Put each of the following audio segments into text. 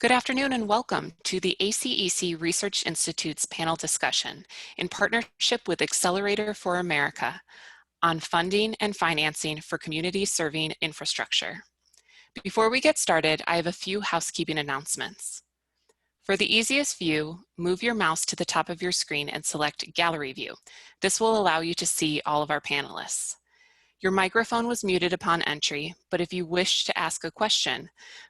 Good afternoon and welcome to the ACEC Research Institute's panel discussion in partnership with Accelerator for America on funding and financing for community-serving infrastructure. Before we get started, I have a few housekeeping announcements. For the easiest view, move your mouse to the top of your screen and select Gallery View. This will allow you to see all of our panelists. Your microphone was muted upon entry, but if you wish to ask a question,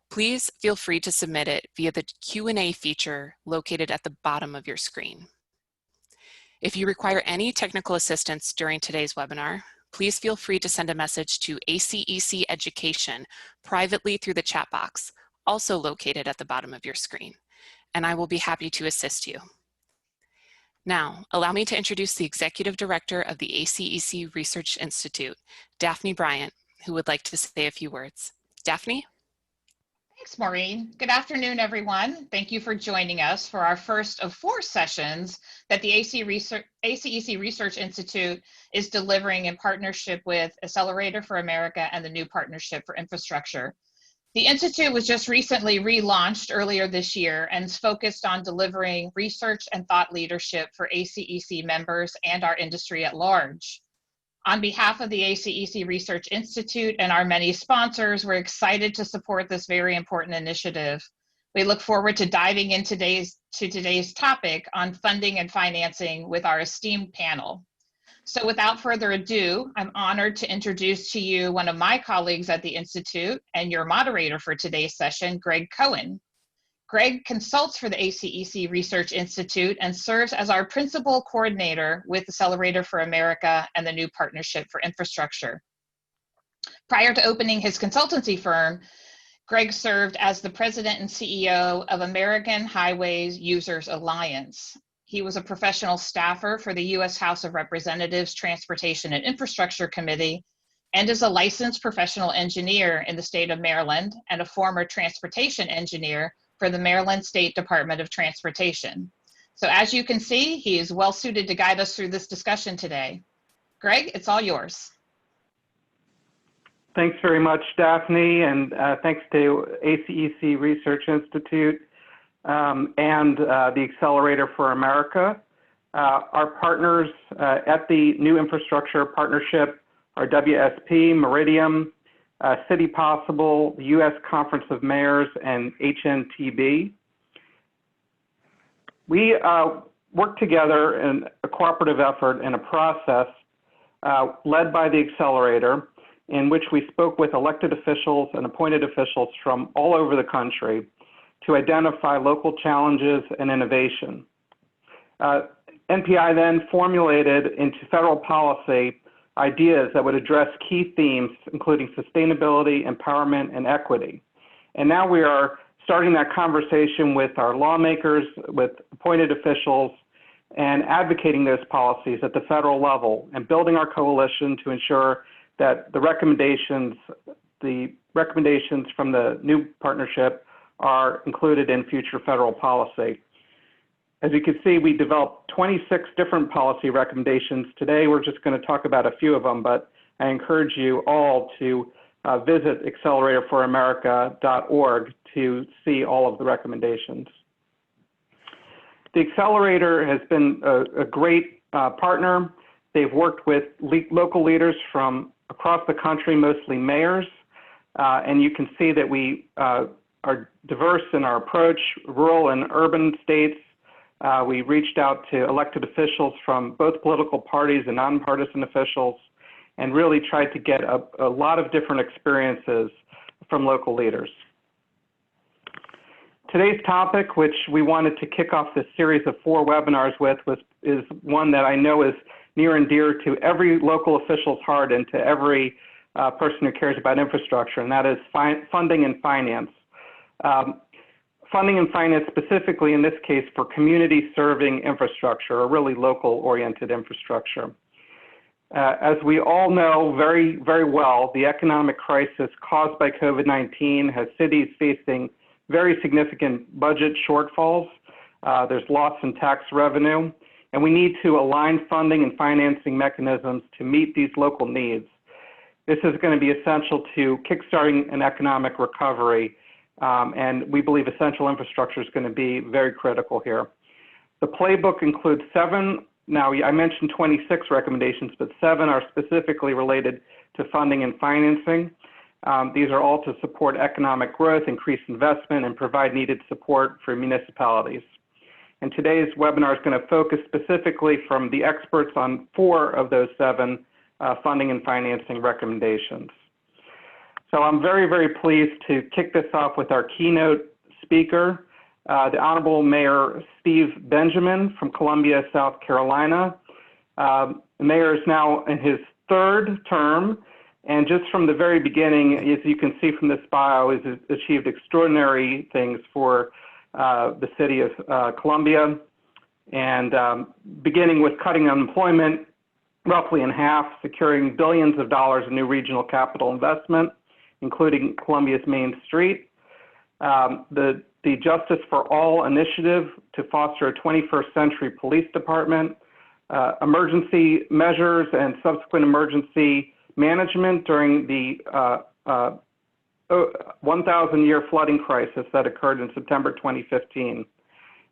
please feel free to submit it via the Q&A feature located at the bottom of your screen. If you require any technical assistance during today's webinar, please feel free to send a message to ACEC Education privately through the chat box, also located at the bottom of your screen, and I will be happy to assist you. Now, allow me to introduce the Executive Director of the ACEC Research Institute, Daphne Bryant, who would like to say a few words. Daphne? Thanks, Maureen. Good afternoon, everyone. Thank you for joining us for our first of 4 sessions that the ACEC Research Institute is delivering in partnership with Accelerator for America and the new Partnership for Infrastructure. The Institute was just recently relaunched earlier this year and is focused on delivering research and thought leadership for ACEC members and our industry at large. On behalf of the ACEC Research Institute and our many sponsors, we're excited to support this very important initiative. We look forward to diving into today's topic on funding and financing with our esteemed panel. So without further ado, I'm honored to introduce to you one of my colleagues at the Institute and your moderator for today's session, Greg Cohen. Greg consults for the ACEC Research Institute and serves as our principal coordinator with Accelerator for America and the new Partnership for Infrastructure. Prior to opening his consultancy firm, Greg served as the president and CEO of American Highways Users Alliance. He was a professional staffer for the U.S. House of Representatives Transportation and Infrastructure Committee and is a licensed professional engineer in the state of Maryland and a former transportation engineer for the Maryland State Department of Transportation. So as you can see, he is well suited to guide us through this discussion today. Greg, it's all yours. Thanks very much, Daphne, and thanks to ACEC Research Institute and the Accelerator for America. Our partners at the New Infrastructure Partnership are WSP, Meridian, City Possible, the U.S. Conference of Mayors, and HNTB. We work together in a cooperative effort in a process led by the Accelerator, in which we spoke with elected officials and appointed officials from all over the country to identify local challenges and innovation. NPI then formulated into federal policy ideas that would address key themes, including sustainability, empowerment, and equity. And now we are starting that conversation with our lawmakers, with appointed officials, and advocating those policies at the federal level and building our coalition to ensure that the recommendations from the new partnership are included in future federal policy. As you can see, we developed 26 different policy recommendations. Today, we're just going to talk about a few of them, but I encourage you all to visit acceleratorforamerica.org to see all of the recommendations. The Accelerator has been a great partner. They've worked with local leaders from across the country, mostly mayors, and you can see that we are diverse in our approach, rural and urban states. We reached out to elected officials from both political parties and nonpartisan officials and really tried to get a lot of different experiences from local leaders. Today's topic, which we wanted to kick off this series of 4 webinars with, is one that I know is near and dear to every local official's heart and to every person who cares about infrastructure, and that is funding and finance. Funding and finance specifically in this case for community-serving infrastructure, or really local-oriented infrastructure. As we all know very, very well, the economic crisis caused by COVID-19 has cities facing very significant budget shortfalls. There's loss in tax revenue, and we need to align funding and financing mechanisms to meet these local needs. This is going to be essential to kickstarting an economic recovery And we believe essential infrastructure is going to be very critical here. The playbook includes 7, now I mentioned 26 recommendations, but 7 are specifically related to funding and financing. These are all to support economic growth, increase investment, and provide needed support for municipalities. And today's webinar is going to focus specifically from the experts on 4 of those 7 funding and financing recommendations. So I'm very, very pleased to kick this off with our keynote speaker, the Honorable Mayor Steve Benjamin from Columbia, South Carolina. The mayor is now in his 3rd term, and just from the very beginning, as you can see from this bio, has achieved extraordinary things for the city of Columbia, and beginning with cutting unemployment roughly in half, securing billions of dollars in new regional capital investment, including Columbia's Main Street, the Justice for All initiative to foster a 21st century police department, emergency measures and subsequent emergency management during the 1,000-year flooding crisis that occurred in September 2015.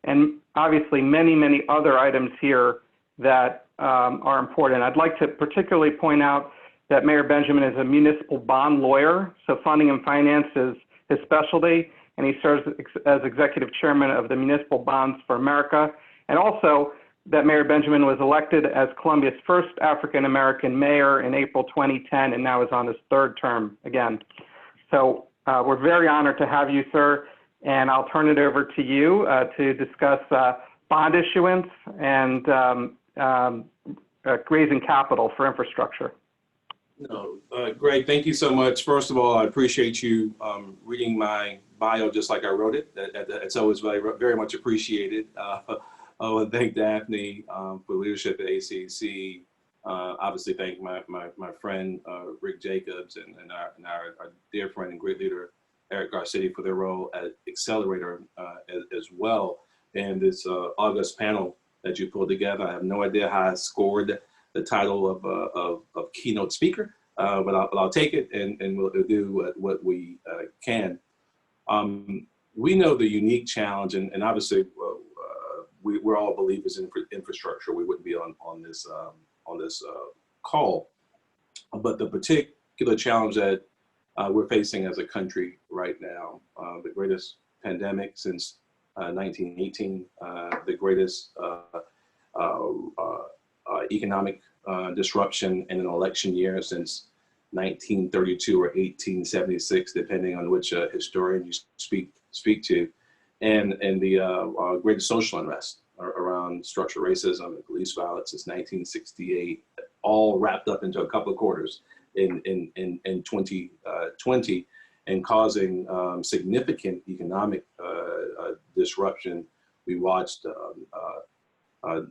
And obviously many, many other items here that are important. I'd like to particularly point out that Mayor Benjamin is a municipal bond lawyer, so funding and finance is his specialty, and he serves as executive chairman of the Municipal Bonds for America, and also that Mayor Benjamin was elected as Columbia's first African-American mayor in April 2010, and now is on his 3rd term again. So we're very honored to have you, sir, and I'll turn it over to you to discuss bond issuance and raising capital for infrastructure. No, Greg, thank you so much. First of all, I appreciate you reading my bio just like I wrote it. It's always very, very much appreciated. I want to thank Daphne for leadership at ACEC. Obviously, thank my friend Rick Jacobs and our dear friend and great leader Eric Garcia for their role at Accelerator as well. And this August panel that you pulled together, I have no idea how I scored the title of Keynote Speaker, but I'll take it and we'll do what we can. We know the unique challenge, and obviously we're all believers in infrastructure. We wouldn't be on this call, but the particular challenge that we're facing as a country right now, the greatest pandemic since 1918, the greatest economic disruption in an election year since 1932 or 1876, depending on which historian you speak to, and the greatest social unrest around structural racism and police violence since 1968, all wrapped up into a couple of quarters in 2020, and causing significant economic disruption. We watched I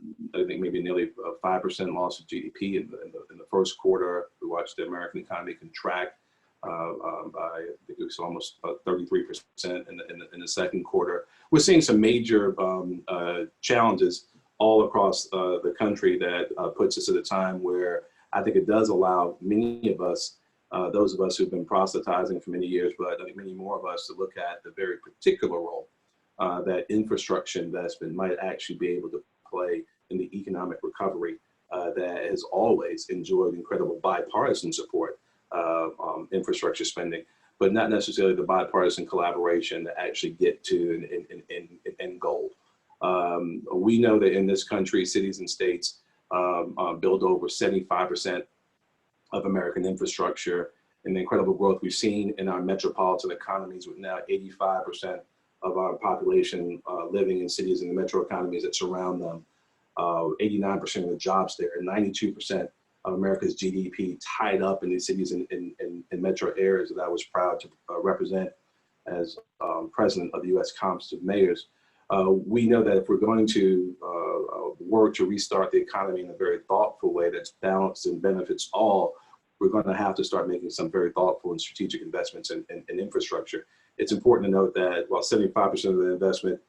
think maybe nearly 5% loss of GDP in the first quarter. We watched the American economy contract by, I think it was almost 33% in the second quarter. We're seeing some major challenges all across the country that puts us at a time where I think it does allow many of us, those of us who've been proselytizing for many years, but I think many more of us, to look at the very particular role that infrastructure investment might actually be able to play in the economic recovery that has always enjoyed incredible bipartisan support of infrastructure spending, but not necessarily the bipartisan collaboration to actually get to an end goal. We know that in this country, cities and states build over 75% of American infrastructure, and the incredible growth we've seen in our metropolitan economies, with now 85% of our population living in cities and the metro economies that surround them, 89% of the jobs there, and 92% of America's GDP tied up in these cities and metro areas that I was proud to represent as president of the U.S. Conference of Mayors. We know that if we're going to work to restart the economy in a very thoughtful way that's balanced and benefits all, we're going to have to start making some very thoughtful and strategic investments in infrastructure. It's important to note that while 75% of the investment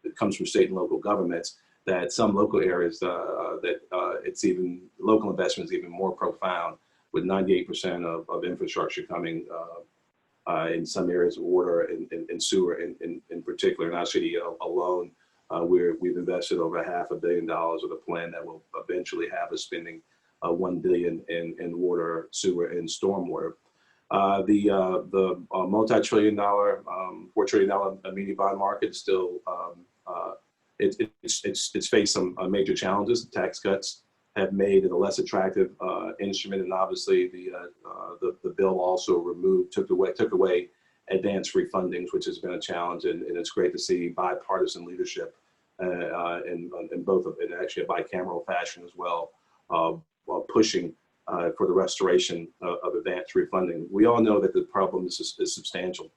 it comes from state and local governments, that some local areas local investment is even more profound, with 98% of infrastructure coming in some areas of water and sewer in particular. In our city alone, we've invested over $500 million with a plan that will eventually have us spending $1 billion in water, sewer, and stormwater. The multi-trillion dollar, $4 trillion muni bond market still, it's faced some major challenges. The tax cuts have made it a less attractive instrument, and obviously the bill also took away advanced refundings, which has been a challenge, and it's great to see bipartisan leadership in both of it, actually a bicameral fashion as well, while pushing for the restoration of advanced refunding. We all know that the problem is substantial.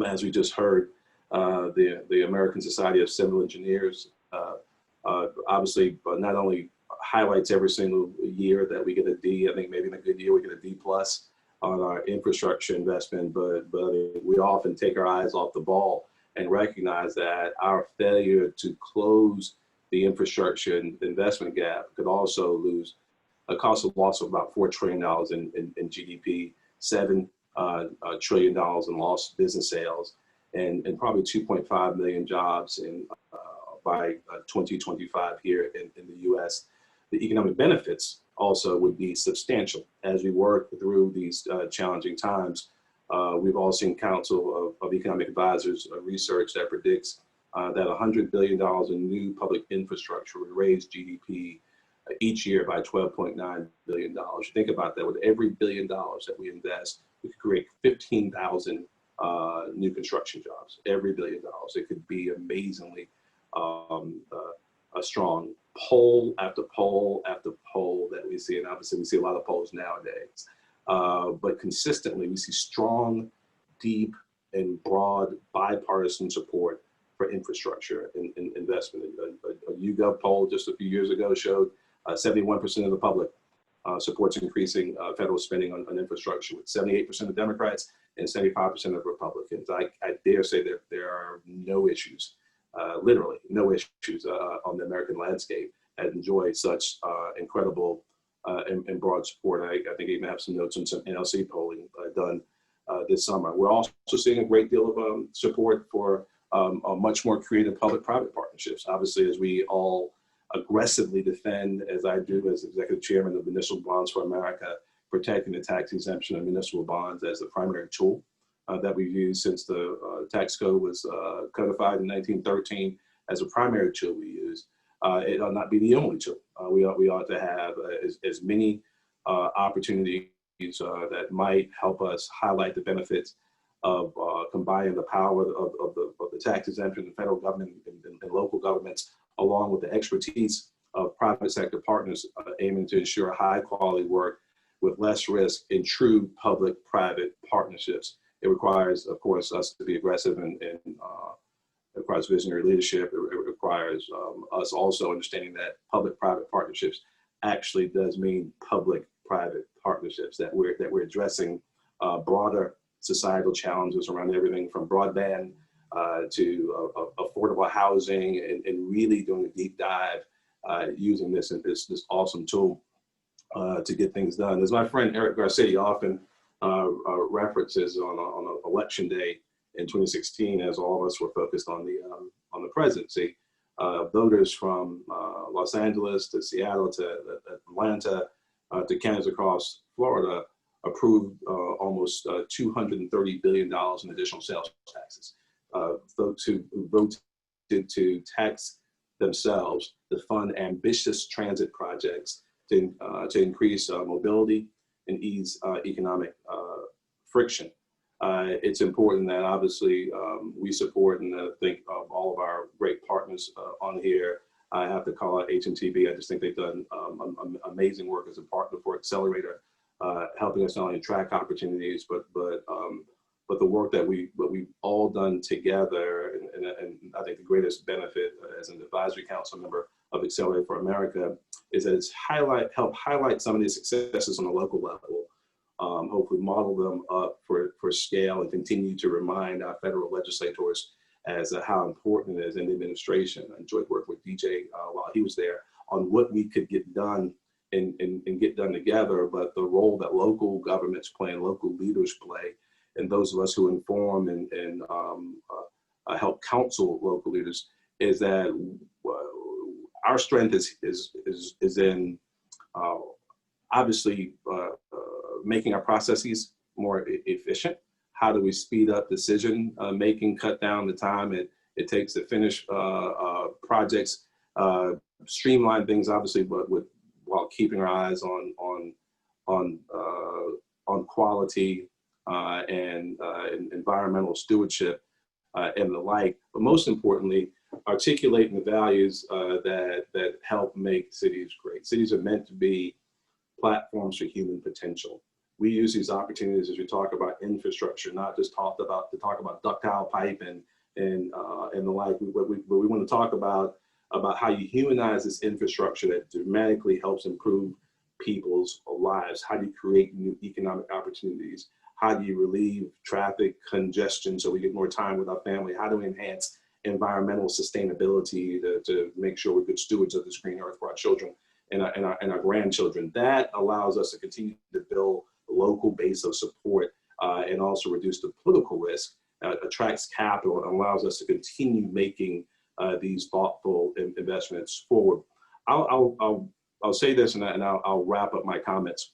As we just heard, the American Society of Civil Engineers obviously not only highlights every single year that we get a D, I think maybe in a good year we get a D+ on our infrastructure investment, but we often take our eyes off the ball and recognize that our failure to close the infrastructure investment gap could also cost a loss of about $4 trillion in GDP, $7 trillion in lost business sales, and probably 2.5 million jobs by 2025 here in the U.S. The economic benefits also would be substantial as we work through these challenging times. We've all seen Council of Economic Advisors research that predicts that $100 billion in new public infrastructure would raise GDP each year by $12.9 billion. You think about that, with every $1 billion that we invest, we could create 15,000 new construction jobs. Every $1 billion. It could be amazingly a strong poll after poll after poll that we see, and obviously we see a lot of polls nowadays. But consistently, we see strong, deep, and broad bipartisan support for infrastructure and investment. A YouGov poll just a few years ago showed 71% of the public supports increasing federal spending on infrastructure, with 78% of Democrats and 75% of Republicans. I dare say that there are no issues, literally no issues on the American landscape that enjoy such incredible and broad support. I think I even have some notes on some NLC polling done this summer. We're also seeing a great deal of support for much more creative public-private partnerships. Obviously, as we all aggressively defend, as I do as executive chairman of Municipal Bonds for America, protecting the tax exemption of municipal bonds as the primary tool that we've used since the tax code was codified in 1913 as a primary tool we use. It ought not be the only tool. We ought to have as many opportunities that might help us highlight the benefits of combining the power of the tax exemption in the federal government and local governments, along with the expertise of private sector partners aiming to ensure high quality work with less risk in true public-private partnerships. It requires, of course, us to be aggressive and it requires visionary leadership. It requires us also understanding that public-private partnerships actually does mean public-private partnerships, that we're addressing broader societal challenges around everything from broadband to affordable housing, and really doing a deep dive using this awesome tool to get things done. As my friend Eric Garcia often references on election day in 2016, as all of us were focused on the presidency, voters from Los Angeles to Seattle to Atlanta to Kansas across Florida approved almost $230 billion in additional sales taxes. Folks who voted to tax themselves to fund ambitious transit projects to increase mobility and ease economic friction. It's important that obviously we support, and I think of all of our great partners on here. I have to call out HNTB. I just think they've done amazing work as a partner for Accelerator, helping us not only track opportunities, but the work that we've all done together. And I think the greatest benefit as an advisory council member of Accelerator for America is that it's help highlight some of these successes on a local level. Hopefully model them up for scale, and continue to remind our federal legislators as how important it is in the administration. I enjoyed working with DJ while he was there on what we could get done and get done together, but the role that local governments play and local leaders play in and those of us who inform and help counsel local leaders, is that our strength is in obviously making our processes more efficient. How do we speed up decision making, cut down the time it takes to finish projects, streamline things, obviously, but while keeping our eyes on quality and environmental stewardship and the like. But most importantly, articulating the values that help make cities great. Cities are meant to be platforms for human potential. We use these opportunities as we talk about infrastructure, not just to talk about ductile pipe and the like. But we want to talk about how you humanize this infrastructure that dramatically helps improve people's lives. How do you create new economic opportunities? How do you relieve traffic congestion so we get more time with our family? How do we enhance environmental sustainability to make sure we're good stewards of this green earth for our children and our grandchildren? That allows us to continue to build a local base of support and also reduce the political risk, attracts capital, and allows us to continue making these thoughtful investments forward. I'll say this and I'll wrap up my comments.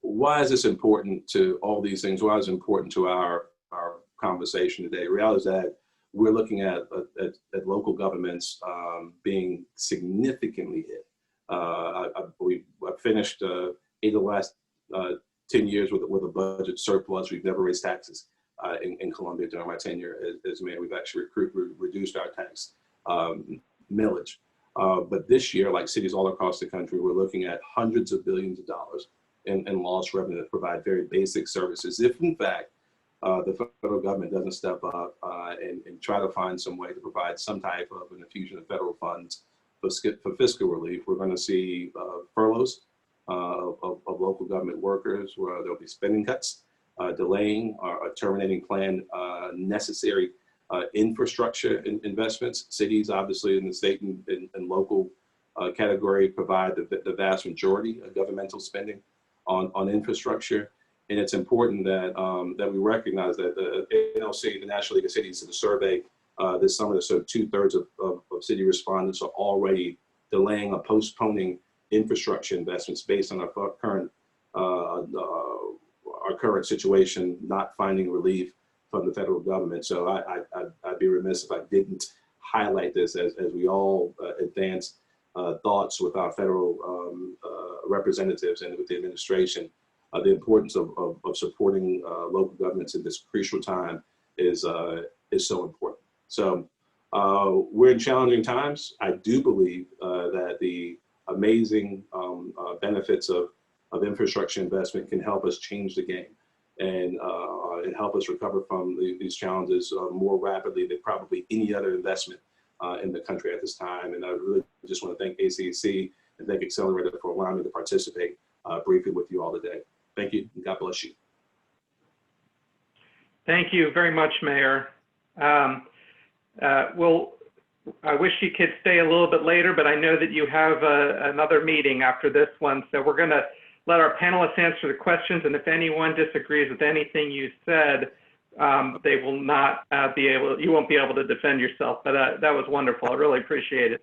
Why is this important to all these things? Why is it important to our conversation today? The reality is that we're looking at local governments being significantly hit. I've finished 8 of the last 10 years with a budget surplus. We've never raised taxes in Columbia during my tenure as mayor. We've actually reduced our tax millage. But this year, like cities all across the country, we're looking at hundreds of billions of dollars in lost revenue to provide very basic services. If in fact the federal government doesn't step up and try to find some way to provide some type of an infusion of federal funds for fiscal relief, we're going to see furloughs of local government workers, where there'll be spending cuts, delaying or terminating planned necessary infrastructure investments. Cities, obviously, in the state and local category, provide the vast majority of governmental spending on infrastructure. And it's important that we recognize that the NLC, the National League of Cities, did a survey this summer. So 2/3 of city respondents are already delaying or postponing infrastructure investments based on our current situation, not finding relief from the federal government. So I'd be remiss if I didn't highlight this as we all advance thoughts with our federal representatives and with the administration. The importance of supporting local governments in this crucial time is so important. So we're in challenging times. I do believe that the amazing benefits of infrastructure investment can help us change the game and help us recover from these challenges more rapidly than probably any other investment in the country at this time. And I really just want to thank ACEC and thank Accelerator for allowing me to participate briefly with you all today. Thank you, and God bless you. Thank you very much, Mayor. I wish you could stay a little bit later, but I know that you have another meeting after this one. So we're going to let our panelists answer the questions. And if anyone disagrees with anything you said, they will not you won't be able to defend yourself. But that was wonderful. I really appreciate it.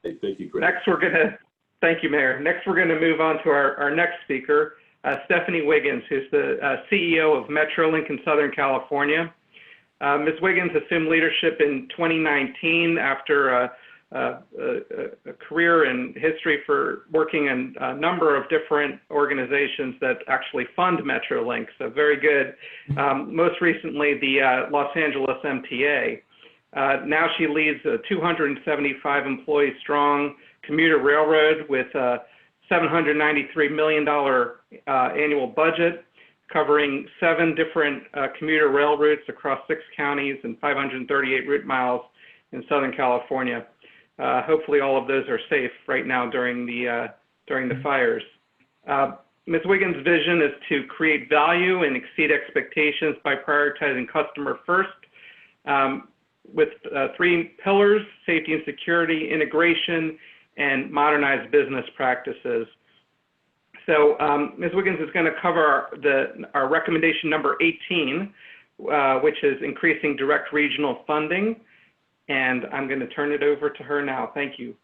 Thank you, Greg. Next, thank you, Mayor. Next, we're going to move on to our next speaker, Stephanie Wiggins, who's the CEO of Metrolink in Southern California. Ms. Wiggins assumed leadership in 2019 after a career and history for working in a number of different organizations that actually fund Metrolink, so very good. Most recently, the Los Angeles MTA. Now she leads a 275 employee strong commuter railroad with a $793 million annual budget, covering 7 different commuter rail routes across 6 counties and 538 route miles in Southern California. Hopefully all of those are safe right now during the fires. Ms. Wiggins' vision is to create value and exceed expectations by prioritizing customer first with 3 pillars: safety and security, integration, and modernized business practices. So Ms. Wiggins is going to cover our recommendation number 18, which is increasing direct regional funding. And I'm going to turn it over to her now. Thank you.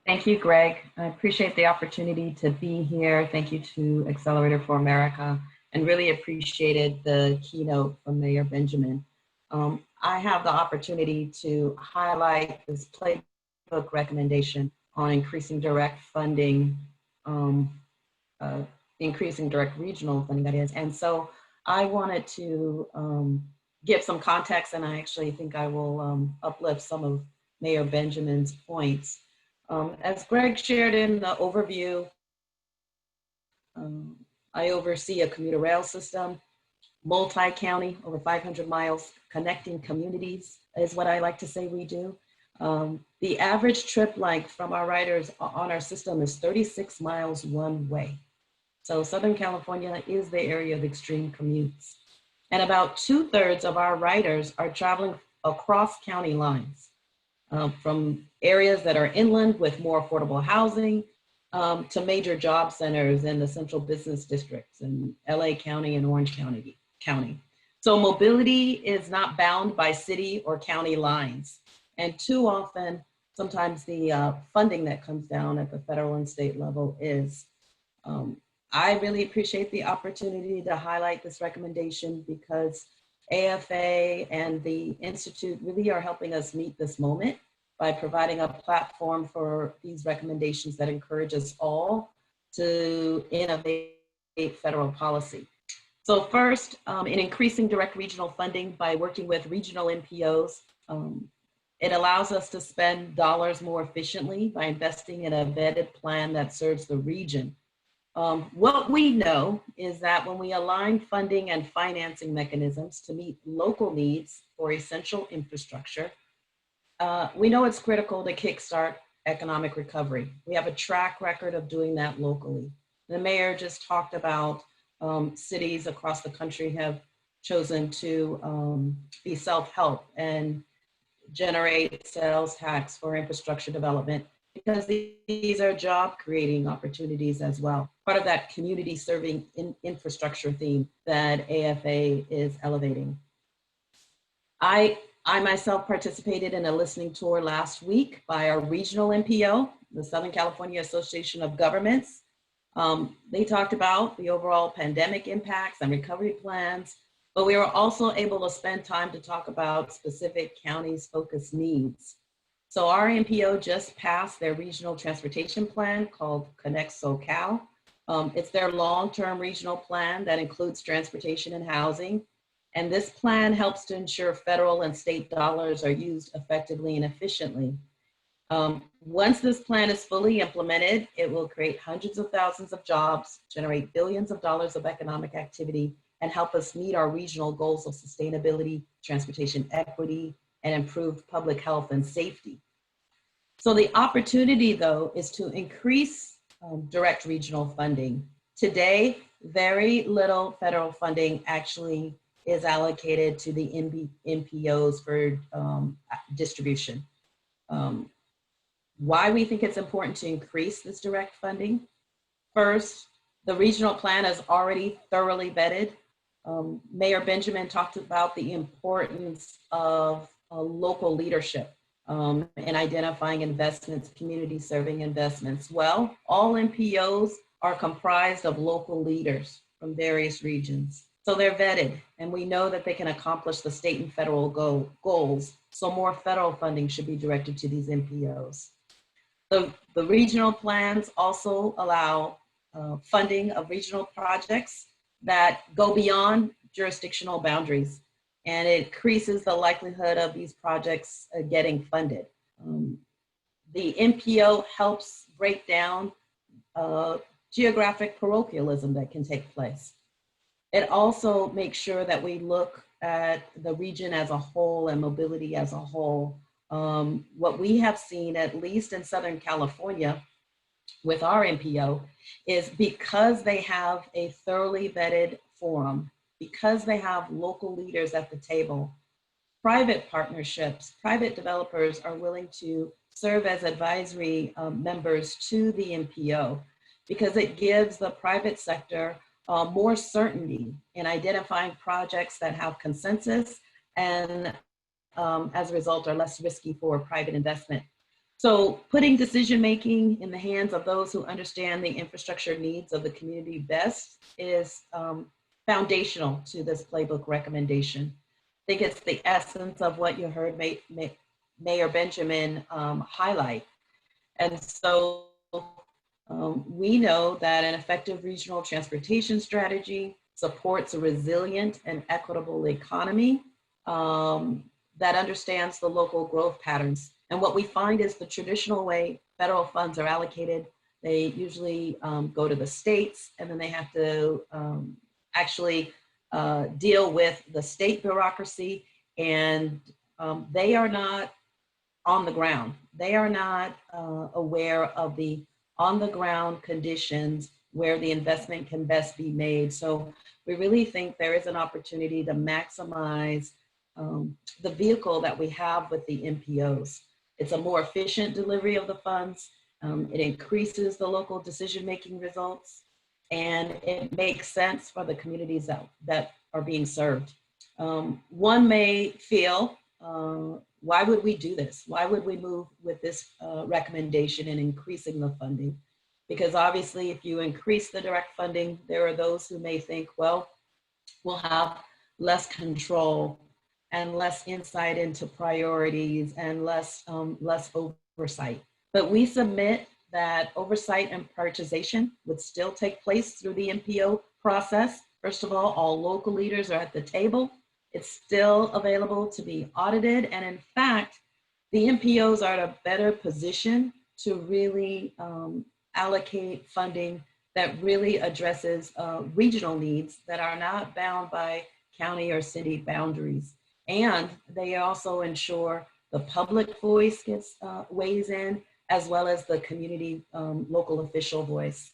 Thank you, Greg. I appreciate the opportunity to be here. Thank you to Accelerator for America, and really appreciated the keynote from Mayor Benjamin. I have the opportunity to highlight this Playbook recommendation on increasing direct funding, increasing direct regional funding, that is. And so I wanted to give some context, and I actually think I will uplift some of Mayor Benjamin's points. As Greg shared in the overview, I oversee a commuter rail system, multi-county, over 500 miles, connecting communities is what I like to say we do. The average trip length from our riders on our system is 36 miles one way. So Southern California is the area of extreme commutes. And about 2/3 of our riders are traveling across county lines, from areas that are inland with more affordable housing to major job centers in the central business districts in LA County and Orange County. So mobility is not bound by city or county lines. And too often, sometimes the funding that comes down at the federal and state level is. I really appreciate the opportunity to highlight this recommendation because AFA and the Institute really are helping us meet this moment by providing a platform for these recommendations that encourage us all to innovate federal policy. So first, in increasing direct regional funding by working with regional NPOs, it allows us to spend dollars more efficiently by investing in a vetted plan that serves the region. What we know is that when we align funding and financing mechanisms to meet local needs for essential infrastructure, we know it's critical to kickstart economic recovery. We have a track record of doing that locally. The mayor just talked about cities across the country have chosen to be self-help and generate sales tax for infrastructure development because these are job creating opportunities as well. Part of that community serving infrastructure theme that AFA is elevating. I myself participated in a listening tour last week by our regional NPO, the Southern California Association of Governments. They talked about the overall pandemic impacts and recovery plans, but we were also able to spend time to talk about specific counties' focused needs. So our NPO just passed their regional transportation plan called Connect SoCal. It's their long-term regional plan that includes transportation and housing. And this plan helps to ensure federal and state dollars are used effectively and efficiently. Once this plan is fully implemented, it will create hundreds of thousands of jobs, generate billions of dollars of economic activity, and help us meet our regional goals of sustainability, transportation equity, and improved public health and safety. So the opportunity, though, is to increase direct regional funding. Today, very little federal funding actually is allocated to the NPOs for distribution. Why we think it's important to increase this direct funding? First, the regional plan is already thoroughly vetted. Mayor Benjamin talked about the importance of local leadership in identifying investments, community serving investments. Well, all NPOs are comprised of local leaders from various regions. So they're vetted, and we know that they can accomplish the state and federal goals. So more federal funding should be directed to these NPOs. The regional plans also allow funding of regional projects that go beyond jurisdictional boundaries, and it increases the likelihood of these projects getting funded. The NPO helps break down geographic parochialism that can take place. It also makes sure that we look at the region as a whole and mobility as a whole. What we have seen, at least in Southern California with our NPO, is because they have a thoroughly vetted forum, because they have local leaders at the table, private partnerships, private developers are willing to serve as advisory members to the NPO. because it gives the private sector more certainty in identifying projects that have consensus and as a result are less risky for private investment. So putting decision-making in the hands of those who understand the infrastructure needs of the community best is foundational to this playbook recommendation. I think it's the essence of what you heard Mayor Benjamin highlight. And so we know that an effective regional transportation strategy supports a resilient and equitable economy that understands the local growth patterns. And what we find is the traditional way federal funds are allocated, they usually go to the states, and then they have to actually deal with the state bureaucracy, and they are not on the ground. They are not aware of the on-the-ground conditions where the investment can best be made. So we really think there is an opportunity to maximize the vehicle that we have with the MPOs. It's a more efficient delivery of the funds. It increases the local decision-making results, and it makes sense for the communities that are being served. One may feel, why would we do this? Why would we move with this recommendation in increasing the funding? Because obviously, if you increase the direct funding, there are those who may think, well, we'll have less control and less insight into priorities and less oversight. But we submit that oversight and prioritization would still take place through the MPO process. First of all local leaders are at the table. It's still available to be audited. And in fact, the MPOs are in a better position to really allocate funding that really addresses regional needs that are not bound by county or city boundaries. And they also ensure the public voice weighs in, as well as the community local official voice.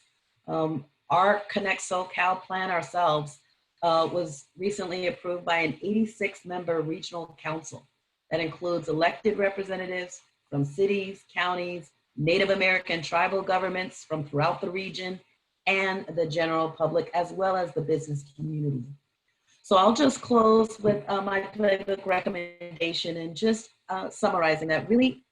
Our Connect SoCal plan ourselves was recently approved by an 86-member regional council that includes elected representatives from cities, counties, Native American tribal governments from throughout the region, and the general public, as well as the business community. So I'll just close with my playbook recommendation and just summarizing that really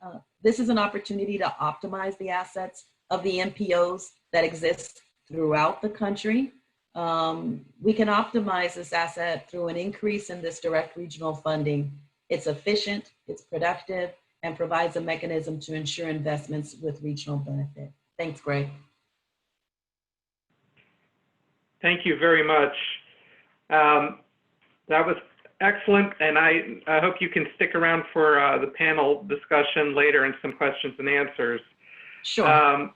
this is an opportunity to optimize the assets of the MPOs that exist throughout the country. We can optimize this asset through an increase in this direct regional funding. It's efficient, it's productive, and provides a mechanism to ensure investments with regional benefit. Thanks, Greg. Thank you very much. That was excellent, and I hope you can stick around for the panel discussion later and some questions and answers. Sure.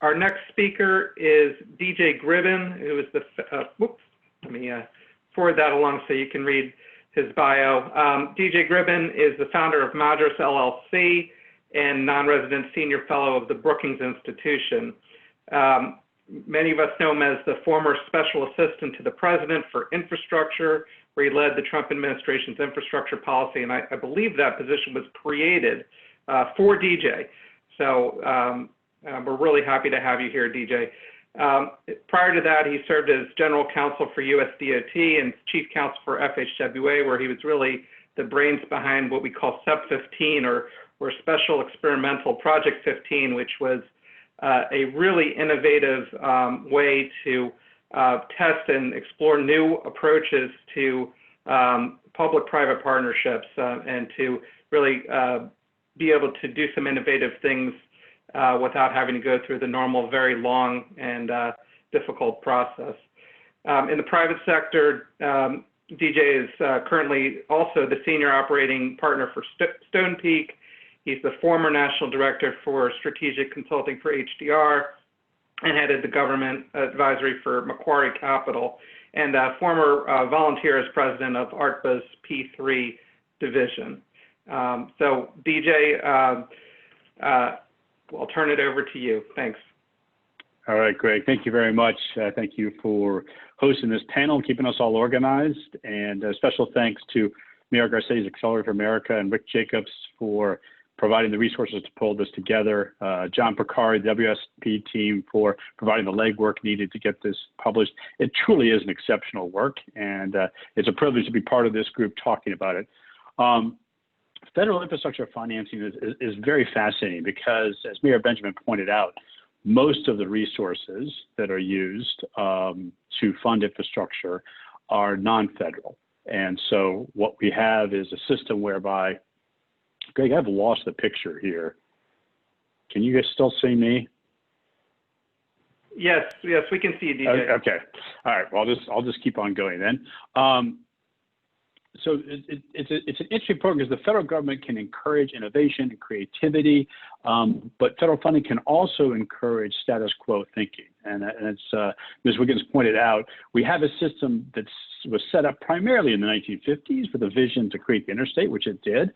Our next speaker is DJ Gribbin, who is the, whoops, let me forward that along so you can read his bio. DJ Gribbin is the founder of Madrus LLC and non-resident senior fellow of the Brookings Institution. Many of us know him as the former special assistant to the president for infrastructure, where he led the Trump administration's infrastructure policy, and I believe that position was created for DJ. So we're really happy to have you here, DJ. Prior to that, he served as general counsel for USDOT and chief counsel for FHWA, where he was really the brains behind what we call SEP 15 or Special Experimental Project 15, which was a really innovative way to test and explore new approaches to public-private partnerships and to really be able to do some innovative things without having to go through the normal, very long and difficult process. In the private sector, DJ is currently also the senior operating partner for Stone Peak. He's the former national director for strategic consulting for HDR and headed the government advisory for Macquarie Capital, and former volunteer as president of ARTBA's P3 division. So DJ, I'll turn it over to you. Thanks. All right, Greg, thank you very much. Thank you for hosting this panel, keeping us all organized, and special thanks to Mayor Garcia's Accelerator for America and Rick Jacobs for providing the resources to pull this together, John Picari, the WSP team, for providing the legwork needed to get this published. It truly is an exceptional work, and it's a privilege to be part of this group talking about it. Federal infrastructure financing is very fascinating because, as Mayor Benjamin pointed out, most of the resources that are used to fund infrastructure are non-federal. And so what we have is a system whereby, Greg, I've lost the picture here. Can you guys still see me? Yes, we can see you, DJ. Okay, all right, well, I'll just keep on going then. So it's an interesting program because the federal government can encourage innovation and creativity, but federal funding can also encourage status quo thinking. And it's, Ms. Wiggins pointed out, we have a system that was set up primarily in the 1950s with a vision to create the interstate, which it did.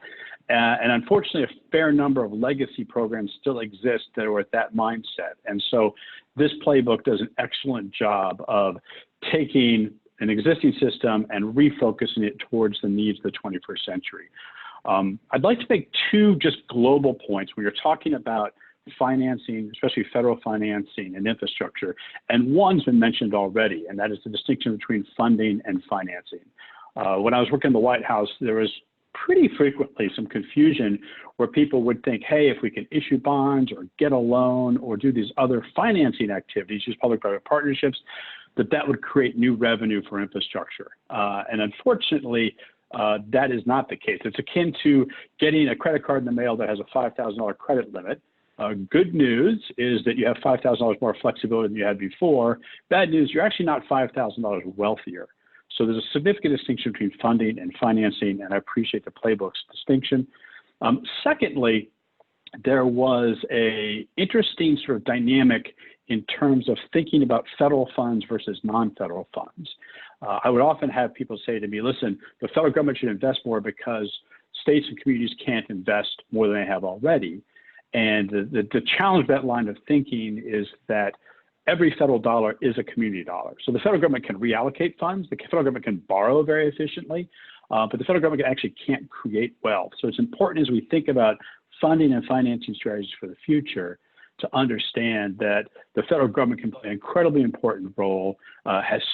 And unfortunately, a fair number of legacy programs still exist that are with that mindset. And so this playbook does an excellent job of taking an existing system and refocusing it towards the needs of the 21st century. I'd like to make two just global points when you're talking about financing, especially federal financing and infrastructure. And one's been mentioned already, and that is the distinction between funding and financing. When I was working in the White House, there was pretty frequently some confusion where people would think, hey, if we can issue bonds or get a loan or do these other financing activities, use public-private partnerships, that would create new revenue for infrastructure. And unfortunately, that is not the case. It's akin to getting a credit card in the mail that has a $5,000 credit limit. Good news is that you have $5,000 more flexibility than you had before. Bad news, you're actually not $5,000 wealthier. So there's a significant distinction between funding and financing, and I appreciate the playbook's distinction. Secondly, there was an interesting sort of dynamic in terms of thinking about federal funds versus non-federal funds. I would often have people say to me, listen, the federal government should invest more because states and communities can't invest more than they have already. And the challenge of that line of thinking is that every federal dollar is a community dollar. So the federal government can reallocate funds, the federal government can borrow very efficiently, but the federal government actually can't create wealth. So it's important as we think about funding and financing strategies for the future to understand that the federal government can play an incredibly important role,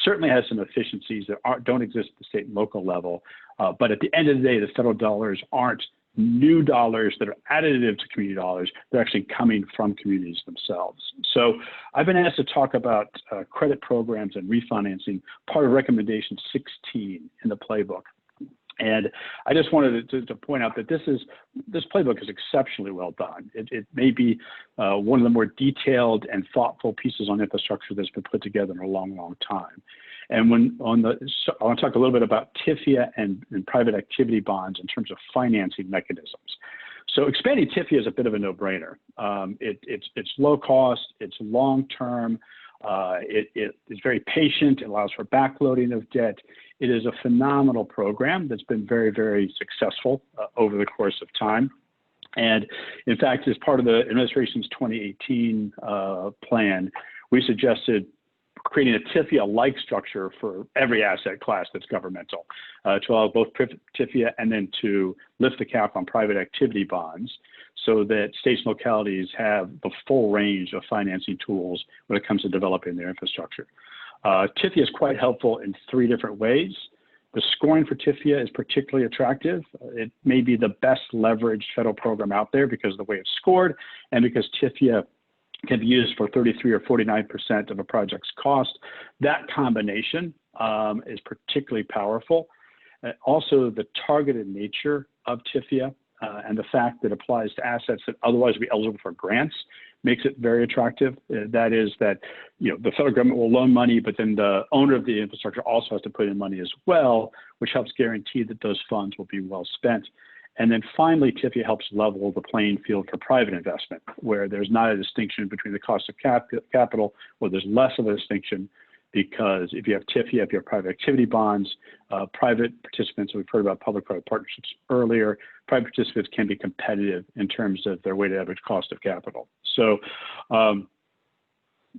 certainly has some efficiencies that don't exist at the state and local level. But at the end of the day, the federal dollars aren't new dollars that are additive to community dollars. They're actually coming from communities themselves. So I've been asked to talk about credit programs and refinancing, part of recommendation 16 in the playbook. And I just wanted to point out that this playbook is exceptionally well done. It may be one of the more detailed and thoughtful pieces on infrastructure that's been put together in a long, long time. And I want to talk a little bit about TIFIA and private activity bonds in terms of financing mechanisms. So expanding TIFIA is a bit of a no-brainer. It's low cost, it's long-term, it is very patient, it allows for backloading of debt. It is a phenomenal program that's been very, very successful over the course of time. And in fact, as part of the administration's 2018 plan, we suggested creating a TIFIA-like structure for every asset class that's governmental to allow both TIFIA and then to lift the cap on private activity bonds so that states and localities have the full range of financing tools when it comes to developing their infrastructure. TIFIA is quite helpful in three different ways. The scoring for TIFIA is particularly attractive. It may be the best leveraged federal program out there because of the way it's scored and because TIFIA can be used for 33 or 49% of a project's cost. That combination is particularly powerful. Also, the targeted nature of TIFIA and the fact that it applies to assets that otherwise would be eligible for grants makes it very attractive. That is that, the federal government will loan money, but then the owner of the infrastructure also has to put in money as well, which helps guarantee that those funds will be well spent. And then finally, TIFIA helps level the playing field for private investment, where there's not a distinction between the cost of capital, or there's less of a distinction, because if you have TIFIA, if you have private activity bonds, private participants, we've heard about public-private partnerships earlier, private participants can be competitive in terms of their weighted average cost of capital. So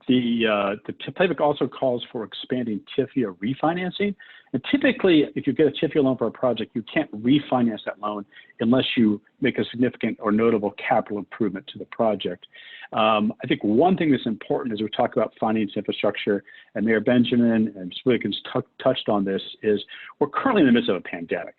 The playbook also calls for expanding TIFIA refinancing. And typically, if you get a TIFIA loan for a project, you can't refinance that loan unless you make a significant or notable capital improvement to the project. I think one thing that's important as we talk about finance infrastructure, and Mayor Benjamin and Ms. Wiggins touched on this, is we're currently in the midst of a pandemic.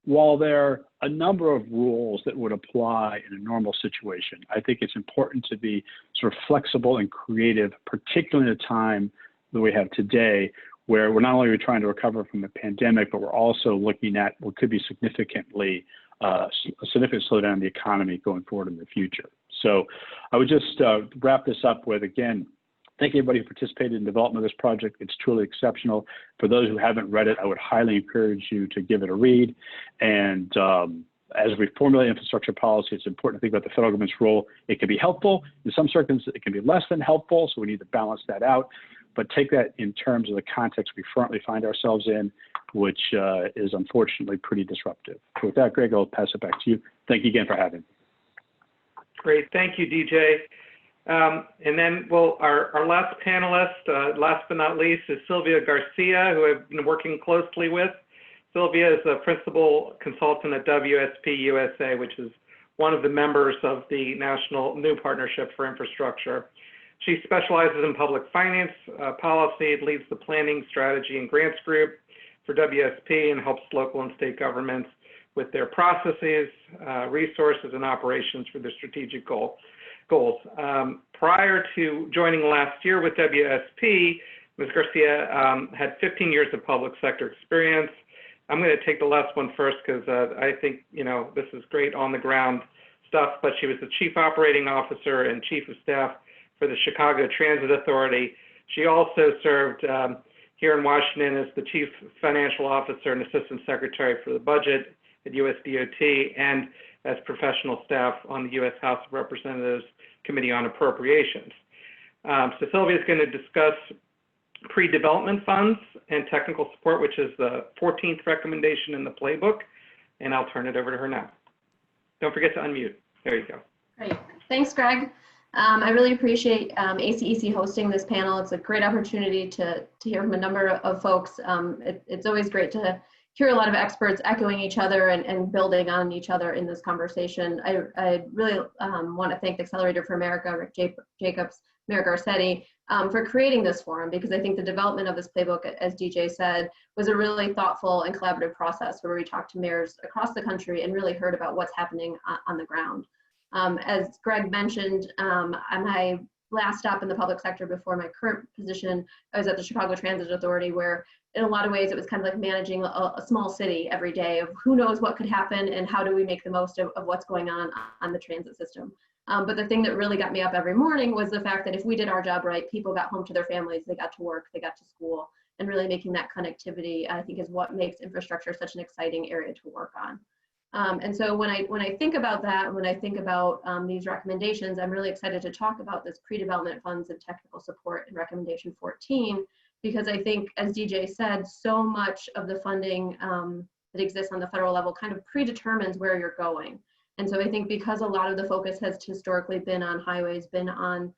While there are a number of rules that would apply in a normal situation, I think it's important to be sort of flexible and creative, particularly in a time that we have today, where we're not only trying to recover from the pandemic, but we're also looking at what could be a significant slowdown in the economy going forward in the future. So I would just wrap this up with, again, thank everybody who participated in the development of this project. It's truly exceptional. For those who haven't read it, I would highly encourage you to give it a read. And as we formulate infrastructure policy, it's important to think about the federal government's role. It can be helpful. In some circumstances, it can be less than helpful, so we need to balance that out. But take that in terms of the context we currently find ourselves in, which is unfortunately pretty disruptive. So with that, Greg, I'll pass it back to you. Thank you again for having me. Great, thank you, DJ. And then, our last panelist, last but not least, is Sylvia Garcia, who I've been working closely with. Sylvia is a principal consultant at WSP USA, which is one of the members of the National New Partnership for Infrastructure. She specializes in public finance policy, leads the planning, strategy, and grants group for WSP, and helps local and state governments with their processes, resources, and operations for their strategic goals. Prior to joining last year with WSP, Ms. Garcia had 15 years of public sector experience. I'm going to take the last one first because I think, this is great on the ground stuff, but she was the Chief Operating Officer and Chief of Staff for the Chicago Transit Authority. She also served here in Washington as the Chief Financial Officer and Assistant Secretary for the Budget at USDOT, and as professional staff on the U.S. House of Representatives Committee on Appropriations. So Sylvia is going to discuss pre-development funds and technical support, which is the 14th recommendation in the playbook, and I'll turn it over to her now. Don't forget to unmute. There you go. Great. Thanks, Greg. I really appreciate ACEC hosting this panel. It's a great opportunity to hear from a number of folks. It's always great to hear a lot of experts echoing each other and building on each other in this conversation. I really want to thank the Accelerator for America, Rick Jacobs, Mayor Garcetti, for creating this forum, because I think the development of this playbook, as DJ said, was a really thoughtful and collaborative process where we talked to mayors across the country and really heard about what's happening on the ground. As Greg mentioned, on my last stop in the public sector before my current position, I was at the Chicago Transit Authority, where in a lot of ways it was kind of like managing a small city every day of who knows what could happen and how do we make the most of what's going on the transit system. But the thing that really got me up every morning was the fact that if we did our job right, people got home to their families, they got to work, they got to school, and really making that connectivity, I think, is what makes infrastructure such an exciting area to work on. And so when I think about that, when I think about these recommendations, I'm really excited to talk about this pre-development funds and technical support in recommendation 14, because I think, as DJ said, so much of the funding that exists on the federal level kind of predetermines where you're going. And so I think because a lot of the focus has historically been on highways, been on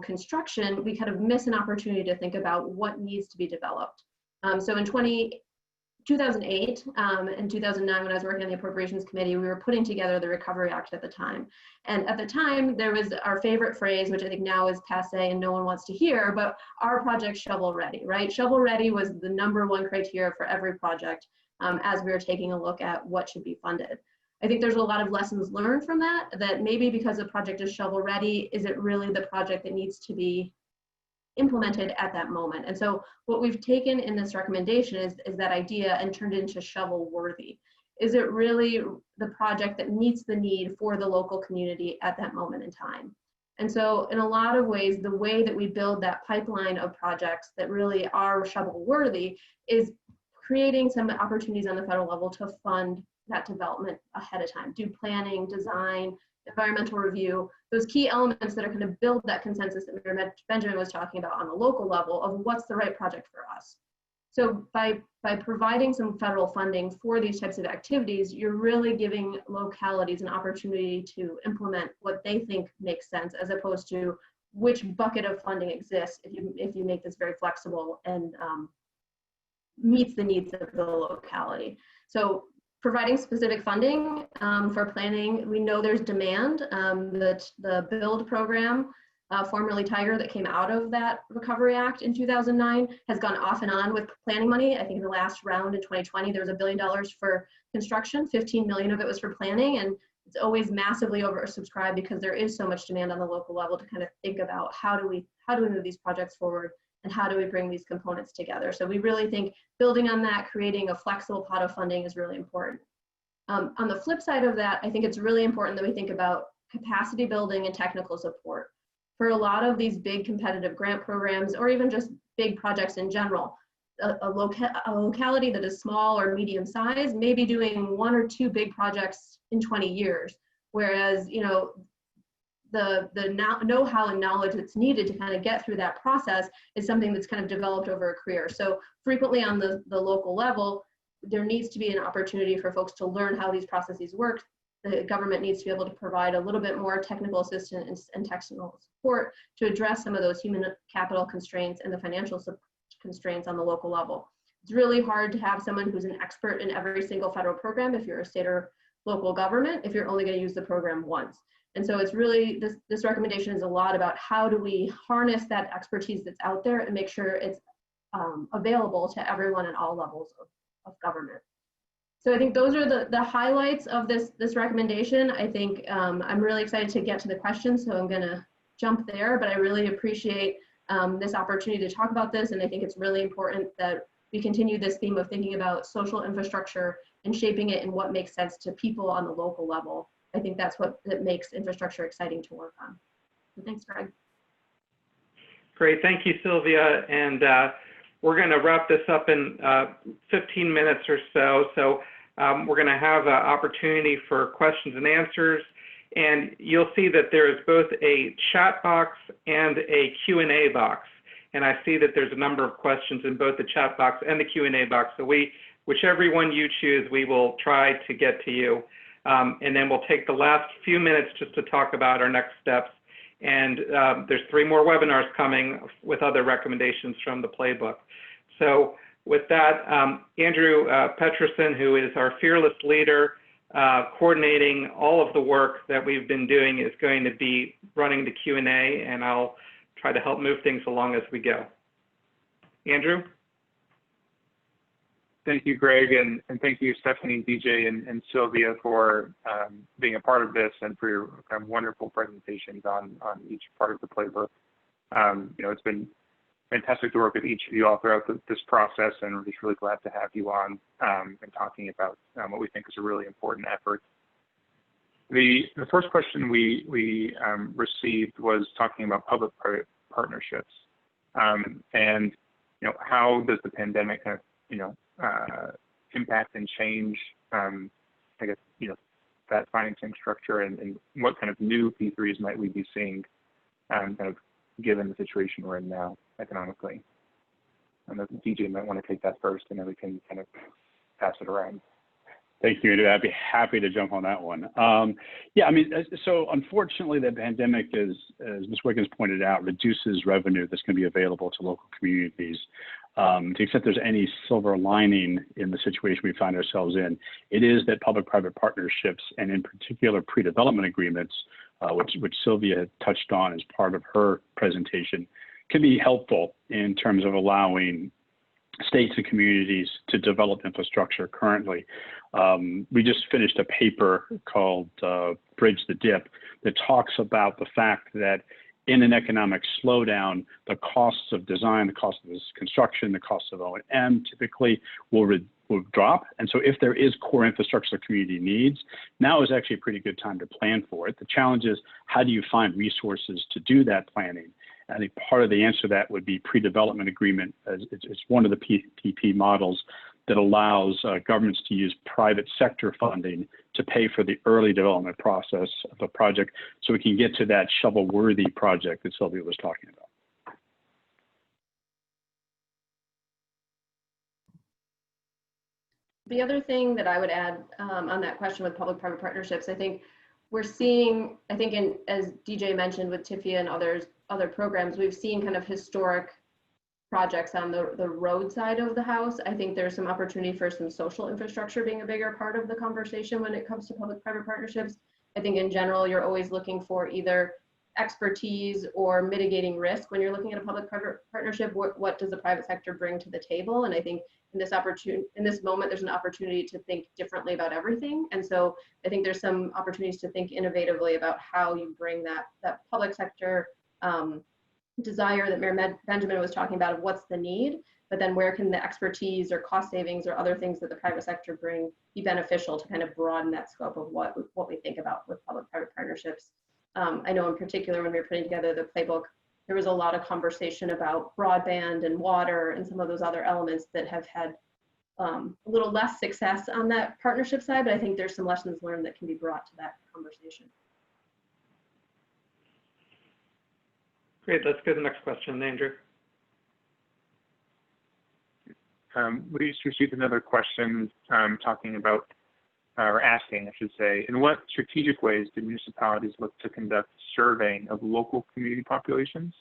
construction, we kind of miss an opportunity to think about what needs to be developed. So in 2008 and 2009, when I was working on the Appropriations Committee, we were putting together the Recovery Act at the time. And at the time, there was our favorite phrase, which I think now is passé and no one wants to hear, but our project shovel ready, right? Shovel ready was the #1 criteria for every project as we were taking a look at what should be funded. I think there's a lot of lessons learned from that maybe because the project is shovel ready, is it really the project that needs to be implemented at that moment? And so what we've taken in this recommendation is that idea and turned it into shovel worthy. Is it really the project that meets the need for the local community at that moment in time? And so in a lot of ways, the way that we build that pipeline of projects that really are shovel worthy is creating some opportunities on the federal level to fund that development ahead of time, do planning, design, environmental review, those key elements that are going to build that consensus that Mayor Benjamin was talking about on the local level of what's the right project for us. So by providing some federal funding for these types of activities, you're really giving localities an opportunity to implement what they think makes sense, as opposed to which bucket of funding exists if you make this very flexible and meets the needs of the locality. So providing specific funding for planning, we know there's demand. The BUILD program, formerly Tiger, that came out of that Recovery Act in 2009, has gone off and on with planning money. I think in the last round in 2020, there was $1 billion for construction, 15 million of it was for planning, and it's always massively oversubscribed because there is so much demand on the local level to kind of think about how do we move these projects forward and how do we bring these components together. So we really think building on that, creating a flexible pot of funding is really important. On the flip side of that, I think it's really important that we think about capacity building and technical support. For a lot of these big competitive grant programs, or even just big projects in general, a locality that is small or medium size may be doing 1 or 2 big projects in 20 years. Whereas, you know, the know-how and knowledge that's needed to kind of get through that process is something that's kind of developed over a career. So frequently on the local level, there needs to be an opportunity for folks to learn how these processes work. The government needs to be able to provide a little bit more technical assistance and technical support to address some of those human capital constraints and the financial constraints on the local level. It's really hard to have someone who's an expert in every single federal program if you're a state or local government, if you're only going to use the program once. And so it's really, this recommendation is a lot about how do we harness that expertise that's out there and make sure it's available to everyone at all levels of government. So I think those are the highlights of this recommendation. I think I'm really excited to get to the questions, so I'm gonna jump there, but I really appreciate this opportunity to talk about this, and I think it's really important that we continue this theme of thinking about social infrastructure and shaping it in what makes sense to people on the local level. I think that's what makes infrastructure exciting to work on. So thanks, Greg. Great, thank you, Sylvia. And we're going to wrap this up in 15 minutes or so. So we're going to have an opportunity for questions and answers. And you'll see that there is both a chat box and a Q&A box. And I see that there's a number of questions in both the chat box and the Q&A box. So whichever one you choose, we will try to get to you. And then we'll take the last few minutes just to talk about our next steps. And there's 3 more webinars coming with other recommendations from the Playbook. So with that, Andrew Peterson, who is our fearless leader, coordinating all of the work that we've been doing, is going to be running the Q&A, and I'll try to help move things along as we go. Andrew? Thank you, Greg, and thank you, Stephanie, DJ, and Sylvia for being a part of this and for your kind of wonderful presentations on each part of the Playbook. You know, it's been fantastic to work with each of you all throughout this process, and we're just really glad to have you on and talking about what we think is a really important effort. The first question we received was talking about public-private partnerships, and you know, how does the pandemic kind of impact and change, I guess, you know, that financing structure, and what kind of new P3s might we be seeing, kind of given the situation we're in now economically. I know DJ might want to take that first, and then we can kind of pass it around. Thank you, Andrew. I'd be happy to jump on that one. Yeah, I mean, so unfortunately, the pandemic is, as Ms. Wiggins pointed out, reduces revenue that's going to be available to local communities. To the extent there's any silver lining in the situation we find ourselves in, it is that public-private partnerships, and in particular pre-development agreements, which Sylvia had touched on as part of her presentation, can be helpful in terms of allowing states and communities to develop infrastructure currently. We just finished a paper called Bridge the Dip that talks about the fact that in an economic slowdown, the costs of design, the cost of this construction, the cost of O&M typically will drop. And so if there is core infrastructure the community needs, now is actually a pretty good time to plan for it. The challenge is, how do you find resources to do that planning? I think part of the answer to that would be pre-development agreement. It's one of the PPP models that allows governments to use private sector funding to pay for the early development process of a project, so we can get to that shovel-worthy project that Sylvia was talking about. The other thing that I would add on that question with public-private partnerships, I think we're seeing, I think, as DJ mentioned with TIFIA and other programs, we've seen kind of historic projects on the road side of the house. I think there's some opportunity for some social infrastructure being a bigger part of the conversation when it comes to public-private partnerships. I think in general, you're always looking for either expertise or mitigating risk when you're looking at a public-private partnership. What does the private sector bring to the table? And I think in this moment, there's an opportunity to think differently about everything. And so I think there's some opportunities to think innovatively about how you bring that public sector desire that Mayor Benjamin was talking about of what's the need, but then where can the expertise or cost savings or other things that the private sector bring be beneficial to kind of broaden that scope of what we think about with public-private partnerships. I know in particular when we were putting together the playbook, there was a lot of conversation about broadband and water and some of those other elements that have had a little less success on that partnership side, but I think there's some lessons learned that can be brought to that conversation. Great, let's go to the next question, Andrew. We just received another question talking about, or asking, I should say, in what strategic ways do municipalities look to conduct surveying of local community populations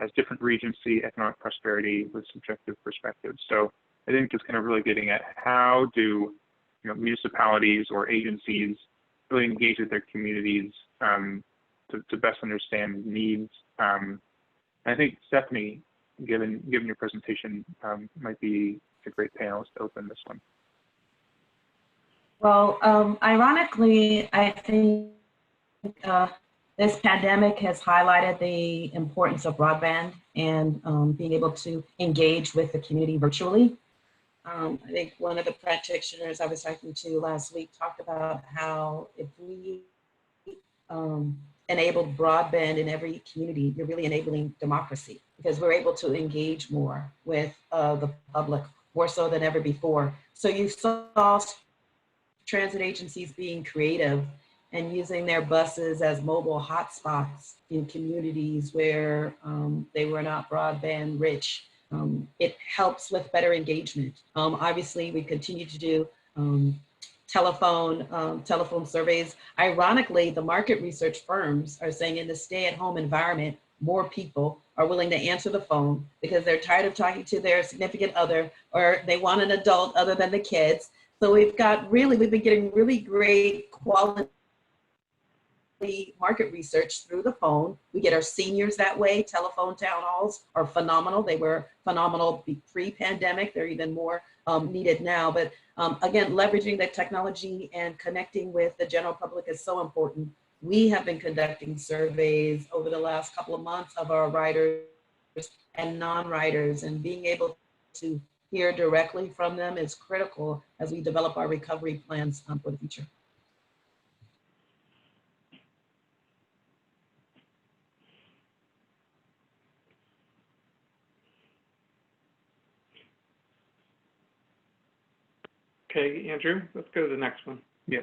as different regions see economic prosperity with subjective perspectives? So I think it's kind of really getting at how do municipalities or agencies really engage with their communities to best understand needs. I think Stephanie, given your presentation, might be a great panelist to open this one. Well, ironically, I think this pandemic has highlighted the importance of broadband and being able to engage with the community virtually. I think one of the practitioners I was talking to last week talked about how if we enabled broadband in every community, you're really enabling democracy because we're able to engage more with the public, more so than ever before. So you saw transit agencies being creative and using their buses as mobile hotspots in communities where they were not broadband rich. It helps with better engagement. Obviously, we continue to do telephone surveys. Ironically, the market research firms are saying in the stay-at-home environment, more people are willing to answer the phone because they're tired of talking to their significant other or they want an adult other than the kids. So we've been getting really great quality market research through the phone. We get our seniors that way. Telephone town halls are phenomenal. They were phenomenal pre-pandemic. They're even more needed now. But again, leveraging the technology and connecting with the general public is so important. We have been conducting surveys over the last couple of months of our riders and non-riders, and being able to hear directly from them is critical as we develop our recovery plans for the future. Okay, Andrew, let's go to the next one. Yeah.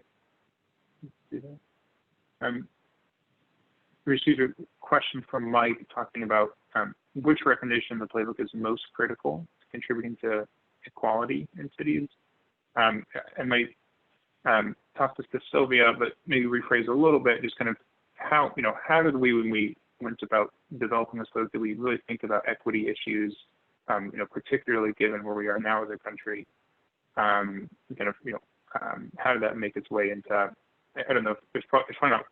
We received a question from Mike talking about which recommendation in the playbook is most critical to contributing to equality in cities. I might toss this to Sylvia, but maybe rephrase a little bit, just kind of how did we, when we went about developing this playbook, did we really think about equity issues, particularly given where we are now as a country? How did that make its way into, I don't know, there's probably not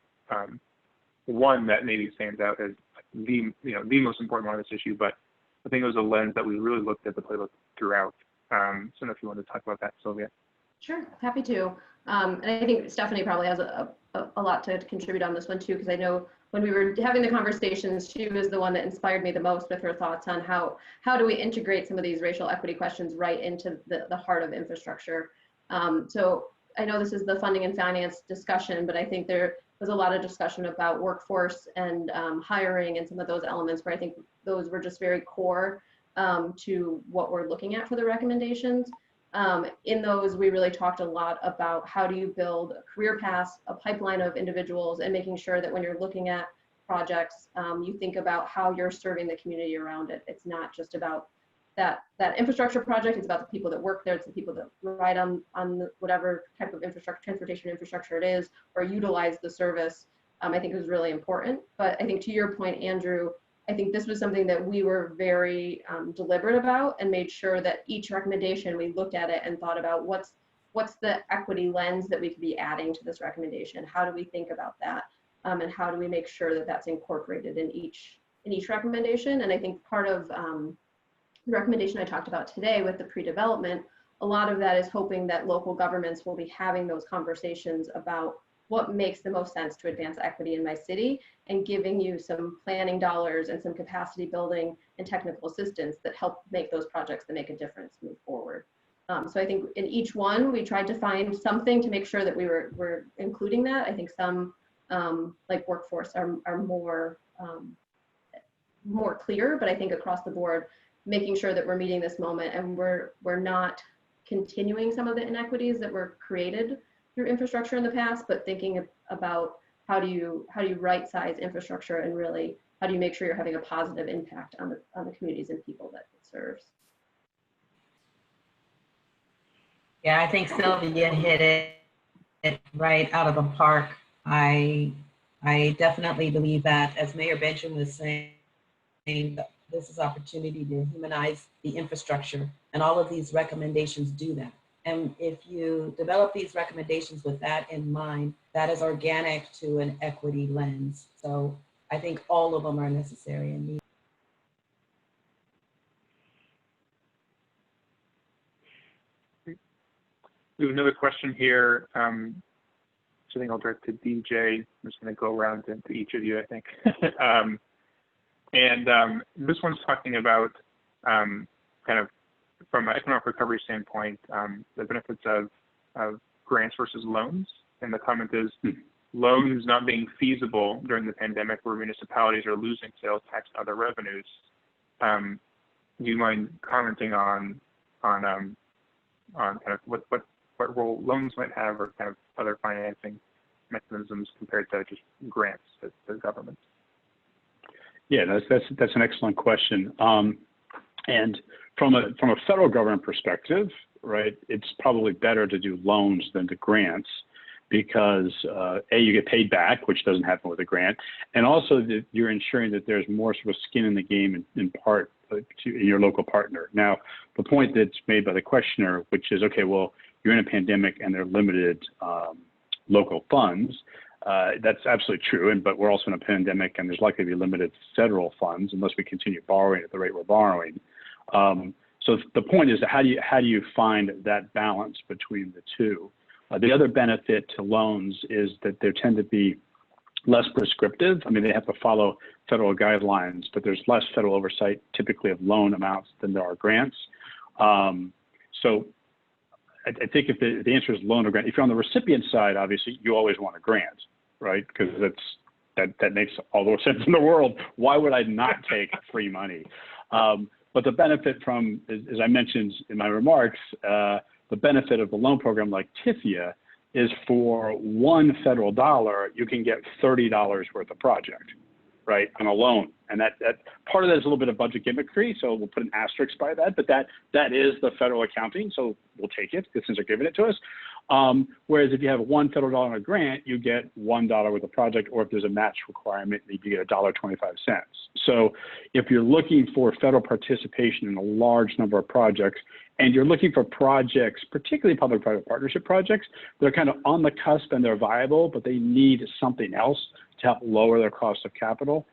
one that maybe stands out as the most important one of this issue, but I think it was a lens that we really looked at the playbook throughout. So I don't know if you want to talk about that, Sylvia. Sure, happy to. And I think Stephanie probably has a lot to contribute on this one too, because I know when we were having the conversations, she was the one that inspired me the most with her thoughts on how do we integrate some of these racial equity questions right into the heart of infrastructure. So I know this is the funding and finance discussion, but I think there was a lot of discussion about workforce and hiring and some of those elements where I think those were just very core to what we're looking at for the recommendations. In those, we really talked a lot about how do you build career paths, a pipeline of individuals, and making sure that when you're looking at projects, you think about how you're serving the community around it. It's not just about that infrastructure project. It's about the people that work there. It's the people that ride on whatever type of infrastructure, transportation infrastructure it is, or utilize the service. I think it was really important. But I think to your point, Andrew, I think this was something that we were very deliberate about, and made sure that each recommendation, we looked at it and thought about what's the equity lens that we could be adding to this recommendation. How do we think about that? And how do we make sure that that's incorporated in each recommendation? And I think part of the recommendation I talked about today with the pre-development, a lot of that is hoping that local governments will be having those conversations about what makes the most sense to advance equity in my city, and giving you some planning dollars and some capacity building and technical assistance that help make those projects that make a difference move forward. So I think in each one, we tried to find something to make sure that we're including that. I think some like workforce are more clear, but I think across the board, making sure that we're meeting this moment and we're not continuing some of the inequities that were created through infrastructure in the past, but thinking about how do you right size infrastructure, and really how do you make sure you're having a positive impact on the communities and people that it serves. Yeah, I think Sylvia hit it right out of the park. I definitely believe that, as Mayor Benjamin was saying, this is opportunity to humanize the infrastructure, and all of these recommendations do that. And if you develop these recommendations with that in mind, that is organic to an equity lens. So I think all of them are necessary and needed. We have another question here. So I think I'll direct to DJ. I'm just going to go around to each of you, I think. This one's talking about kind of from an economic recovery standpoint, the benefits of grants versus loans. And the comment is loans not being feasible during the pandemic, where municipalities are losing sales tax and other revenues. Do you mind commenting on kind of what role loans might have, or kind of other financing mechanisms compared to just grants to the government? Yeah, that's an excellent question. And from a federal government perspective, right, it's probably better to do loans than to grants, because you get paid back, which doesn't happen with a grant, and also that you're ensuring that there's more sort of skin in the game in part to your local partner. Now, the point that's made by the questioner, which is, okay, well, you're in a pandemic and there are limited local funds. That's absolutely true, but we're also in a pandemic, and there's likely to be limited federal funds unless we continue borrowing at the rate we're borrowing. So the point is, how do you find that balance between the two? The other benefit to loans is that they tend to be less prescriptive. I mean, they have to follow federal guidelines, but there's less federal oversight typically of loan amounts than there are grants. So I think if the answer is loan or grant, if you're on the recipient side, obviously you always want a grant, right? Because that makes all the sense in the world. Why would I not take free money? But the benefit from, as I mentioned in my remarks, the benefit of the loan program like TIFIA is for $1 federal dollar, you can get $30 worth of project, right, on a loan. And that part of that is a little bit of budget gimmickry, so we'll put an asterisk by that, but that is the federal accounting, so we'll take it since they're giving it to us. Whereas if you have $1 federal dollar in a grant, you get $1 worth of project, or if there's a match requirement, you get $1.25. So if you're looking for federal participation in a large number of projects, and you're looking for projects, particularly public-private partnership projects, they're kind of on the cusp and they're viable, but they need something else to help lower their cost of capital,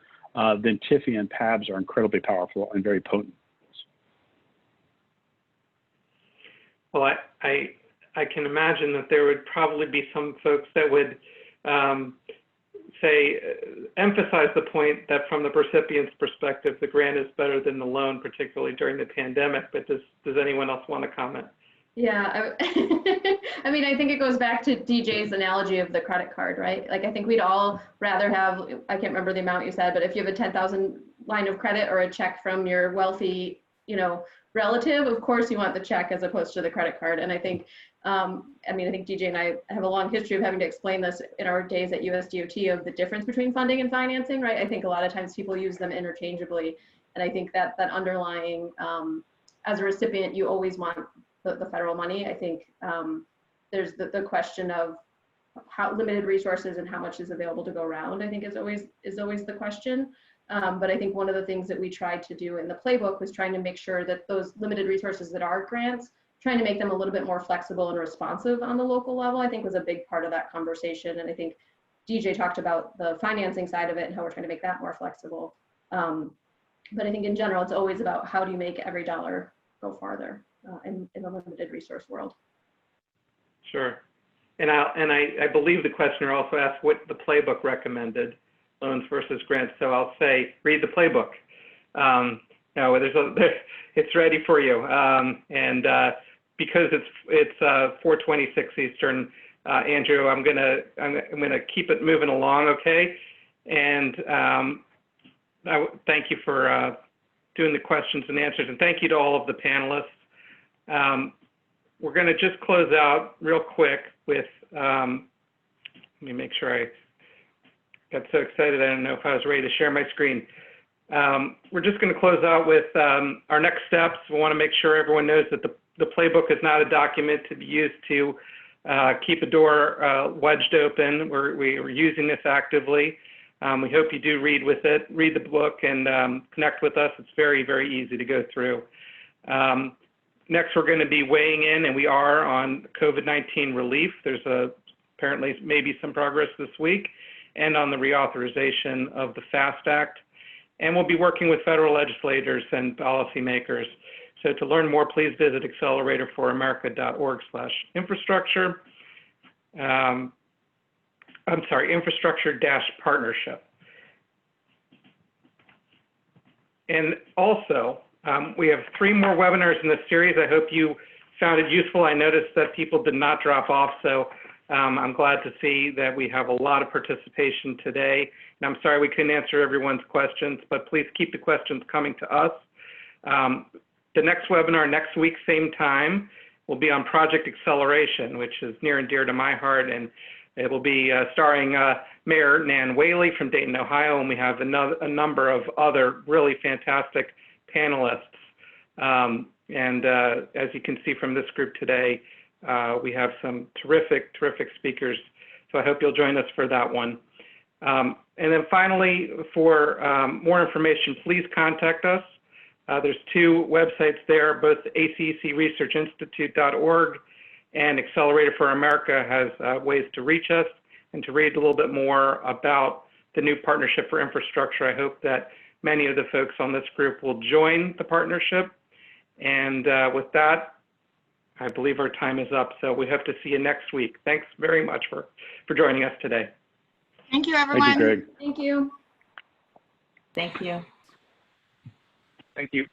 then TIFIA and PABs are incredibly powerful and very potent. Well, I can imagine that there would probably be some folks that would emphasize the point that from the recipient's perspective, the grant is better than the loan, particularly during the pandemic. But does anyone else want to comment? Yeah, I mean, I think it goes back to DJ's analogy of the credit card, right? Like, I think we'd all rather have, I can't remember the amount you said, but if you have a 10,000 line of credit or a check from your wealthy, relative, of course you want the check as opposed to the credit card. And I think, I think DJ and I have a long history of having to explain this in our days at USDOT of the difference between funding and financing, right? I think a lot of times people use them interchangeably. And I think that underlying as a recipient, you always want the federal money. I think there's the question of how limited resources and how much is available to go around, I think is always the question. But I think one of the things that we tried to do in the playbook was trying to make sure that those limited resources that are grants, trying to make them a little bit more flexible and responsive on the local level, I think was a big part of that conversation. And I think DJ talked about the financing side of it and how we're trying to make that more flexible. But I think in general, it's always about how do you make every dollar go farther in a limited resource world. Sure. And I believe the questioner also asked what the playbook recommended, loans versus grants. So I'll say, read the playbook. No, it's ready for you. And because it's 4:26 Eastern, Andrew, I'm gonna keep it moving along, okay? And thank you for doing the questions and answers, and thank you to all of the panelists. We're going to just close out real quick with, let me make sure I got so excited I don't know if I was ready to share my screen. We're just going to close out with our next steps. We want to make sure everyone knows that the playbook is not a document to be used to keep a door wedged open. We're using this actively. We hope you do read the book and connect with us. It's very, very easy to go through. Next, we're going to be weighing in, and we are, on COVID-19 relief. There's apparently maybe some progress this week, and on the reauthorization of the FAST Act. And we'll be working with federal legislators and policymakers. So to learn more, please visit acceleratorforamerica.org/infrastructure. I'm sorry, infrastructure-partnership. And also, we have 3 more webinars in this series. I hope you found it useful. I noticed that people did not drop off, so I'm glad to see that we have a lot of participation today. And I'm sorry we couldn't answer everyone's questions, but please keep the questions coming to us. The next webinar next week, same time, will be on Project Acceleration, which is near and dear to my heart, and it will be starring Mayor Nan Whaley from Dayton, Ohio, and we have a number of other really fantastic panelists. As you can see from this group today, we have some terrific speakers. So I hope you'll join us for that one. And then finally, for more information, please contact us. There's 2 websites there, both acecresearchinstitute.org and Accelerator for America has ways to reach us and to read a little bit more about the new Partnership for Infrastructure. I hope that many of the folks on this group will join the partnership. And with that, I believe our time is up. So we hope to see you next week. Thanks very much for joining us today. Thank you, everyone. Thank you, Greg. Thank you. Thank you. Thank you.